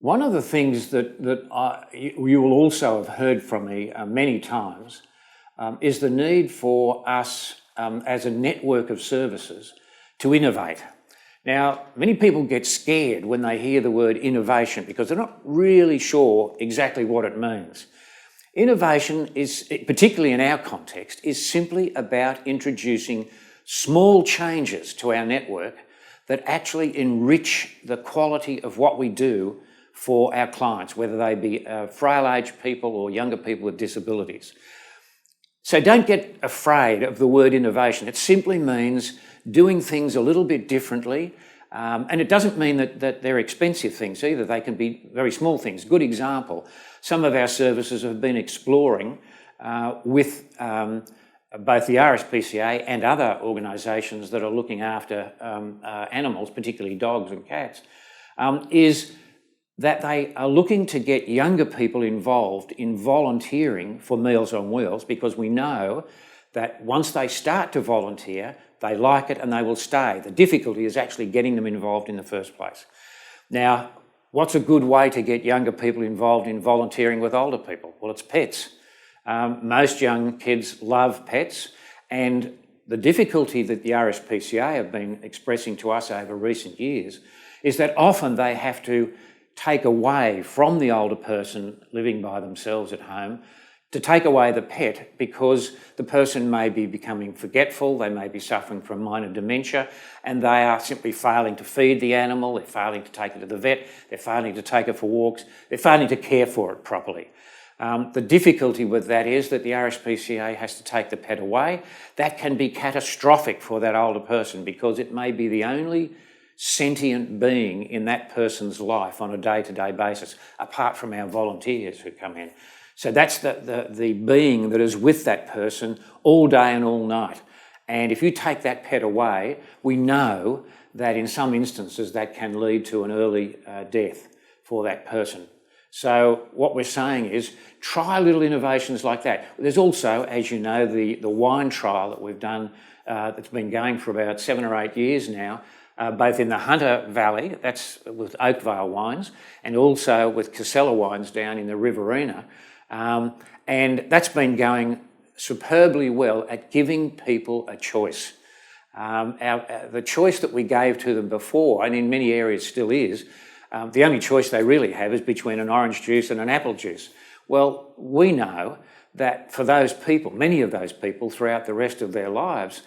One of the things you will also have heard from me many times is the need for us as a network of services to innovate. Now, many people get scared when they hear the word innovation because they're not really sure exactly what it means. Innovation is, particularly in our context, is simply about introducing small changes to our network that actually enrich the quality of what we do for our clients, whether they be frail-aged people or younger people with disabilities. So don't get afraid of the word innovation. It simply means doing things a little bit differently. And it doesn't mean that they're expensive things either. They can be very small things. Good example, some of our services have been exploring with both the RSPCA and other organisations that are looking after animals, particularly dogs and cats, is that they are looking to get younger people involved in volunteering for Meals on Wheels, because we know that once they start to volunteer, they like it and they will stay. The difficulty is actually getting them involved in the first place. Now, what's a good way to get younger people involved in volunteering with older people? Well, it's pets. Most young kids love pets, and the difficulty that the RSPCA have been expressing to us over recent years is that often they have to take away from the older person living by themselves at home, to take away the pet, because the person may be becoming forgetful, they may be suffering from minor dementia, and they are simply failing to feed the animal, they're failing to take it to the vet, they're failing to take it for walks, they're failing to care for it properly. The difficulty with that is that the RSPCA has to take the pet away. That can be catastrophic for that older person because it may be the only sentient being in that person's life on a day-to-day basis, apart from our volunteers who come in. So that's the being that is with that person all day and all night. And if you take that pet away, we know that in some instances that can lead to an early death for that person. So what we're saying is try little innovations like that. There's also, as you know, the wine trial that we've done that's been going for about 7 or 8 years now, both in the Hunter Valley, that's with Oakvale Wines, and also with Casella Wines down in the Riverina. And that's been going superbly well at giving people a choice. The choice that we gave to them before, and in many areas still is, the only choice they really have is between an orange juice and an apple juice. Well, we know that for those people, many of those people throughout the rest of their lives,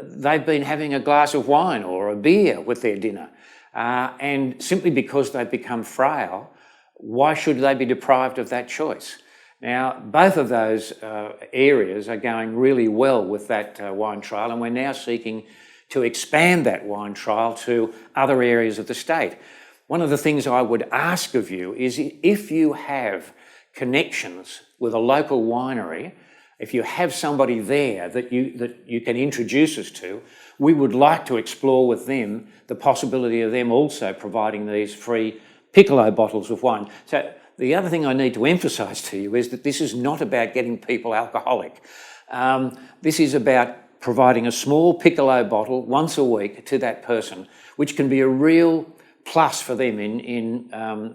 they've been having a glass of wine or a beer with their dinner. And simply because they've become frail, why should they be deprived of that choice? Now, both of those areas are going really well with that wine trial, and we're now seeking to expand that wine trial to other areas of the state. One of the things I would ask of you is if you have connections with a local winery, if you have somebody there that you can introduce us to, we would like to explore with them the possibility of them also providing these free piccolo bottles of wine. So the other thing I need to emphasise to you is that this is not about getting people alcoholic. This is about providing a small piccolo bottle once a week to that person, which can be a real plus for them in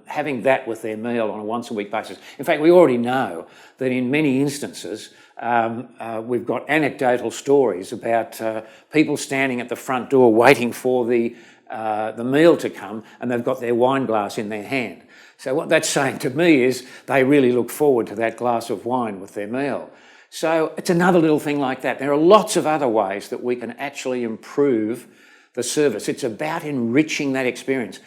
having that with their meal on a once-a-week basis. In fact, we already know that in many instances, we've got anecdotal stories about people standing at the front door waiting for the meal to come, and they've got their wine glass in their hand. So what that's saying to me is they really look forward to that glass of wine with their meal. So it's another little thing like that. There are lots of other ways that we can actually improve the service. It's about enriching that experience.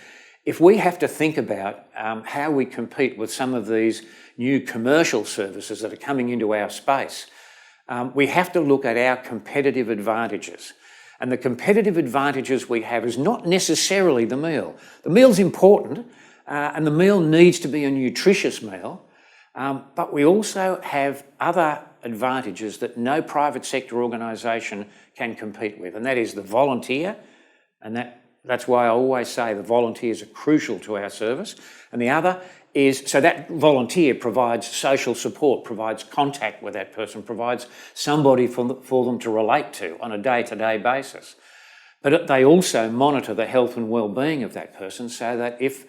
If we have to think about how we compete with some of these new commercial services that are coming into our space, we have to look at our competitive advantages. And the competitive advantages we have is not necessarily the meal. The meal's important, and the meal needs to be a nutritious meal, but we also have other advantages that no private sector organisation can compete with, and that is the volunteer, and that's why I always say the volunteers are crucial to our service. And the other is, so that volunteer provides social support, provides contact with that person, provides somebody for them to relate to on a day-to-day basis. But they also monitor the health and well-being of that person so that if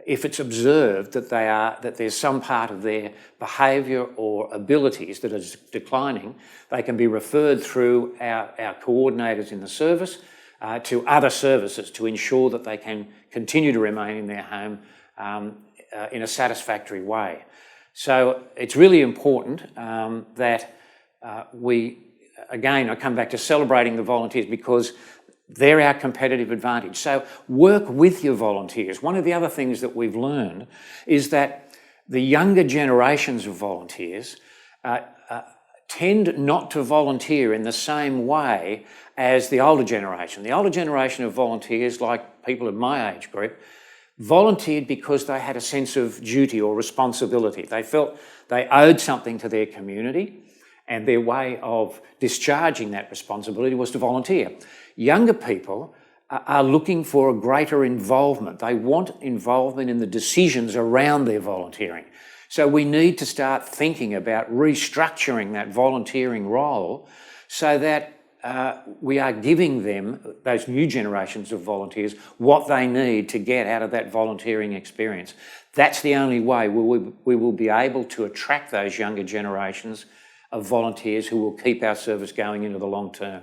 if it's observed that there's some part of their behaviour or abilities that is declining, they can be referred through our coordinators in the service to other services to ensure that they can continue to remain in their home in a satisfactory way. So it's really important that I come back to celebrating the volunteers, because they're our competitive advantage. So work with your volunteers. One of the other things that we've learned is that the younger generations of volunteers tend not to volunteer in the same way as the older generation. The older generation of volunteers, like people in my age group, volunteered because they had a sense of duty or responsibility. They felt they owed something to their community, and their way of discharging that responsibility was to volunteer. Younger people are looking for a greater involvement. They want involvement in the decisions around their volunteering. So we need to start thinking about restructuring that volunteering role so that we are giving them, those new generations of volunteers, what they need to get out of that volunteering experience. That's the only way we will be able to attract those younger generations of volunteers who will keep our service going into the long term.